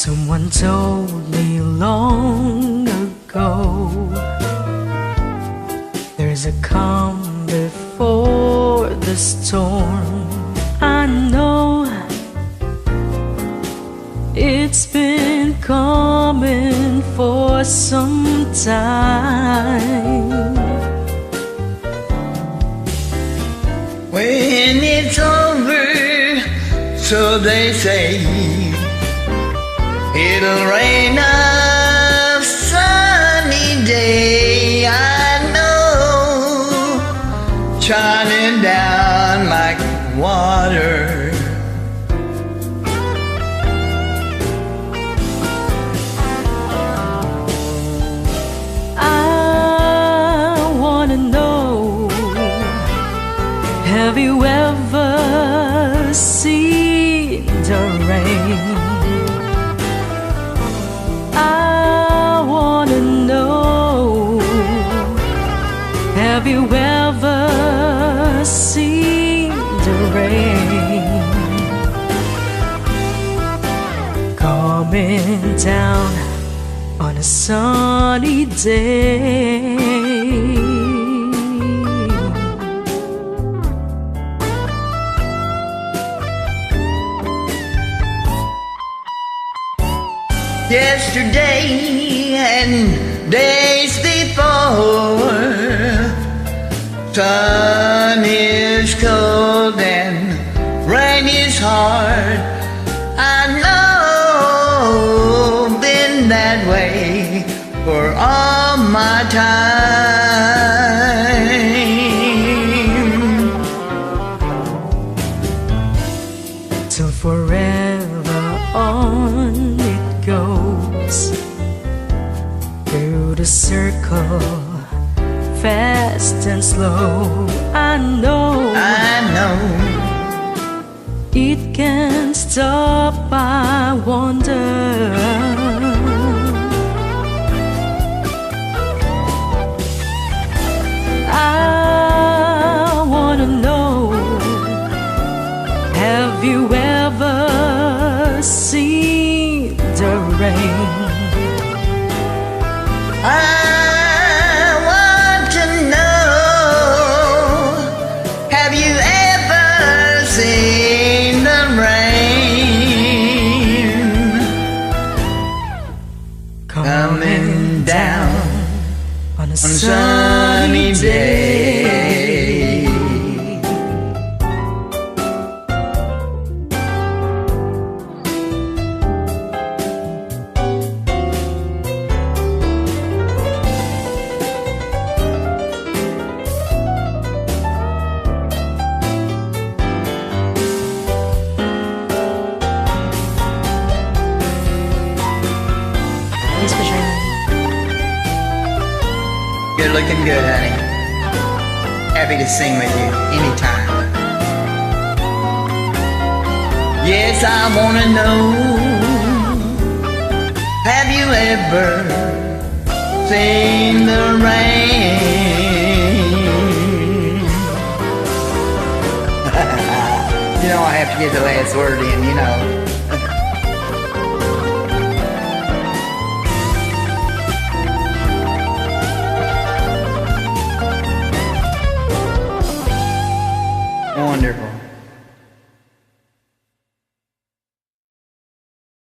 Someone told me long ago there's a calm before the storm. I know it's been coming for some time. When it's over, so they say, it'll rain a sunny day. I know, shining down like water. I wanna know, have you ever seen the rain? I wanna know, have you ever seen the rain coming down on a sunny day? Yesterday and days before, sun is cold and rain is hard. I know, been that way for all my time. Till forever on it goes, through the circle, fast and slow. I know it can't stop, I wonder. I wanna know, have you ever seen the rain? I want to know, have you ever seen the rain coming down on a sunny day? Thanks for joining me. You're looking good, honey. Happy to sing with you anytime. Yes, I wanna know, have you ever seen the rain? You know I have to get the last word in, you know.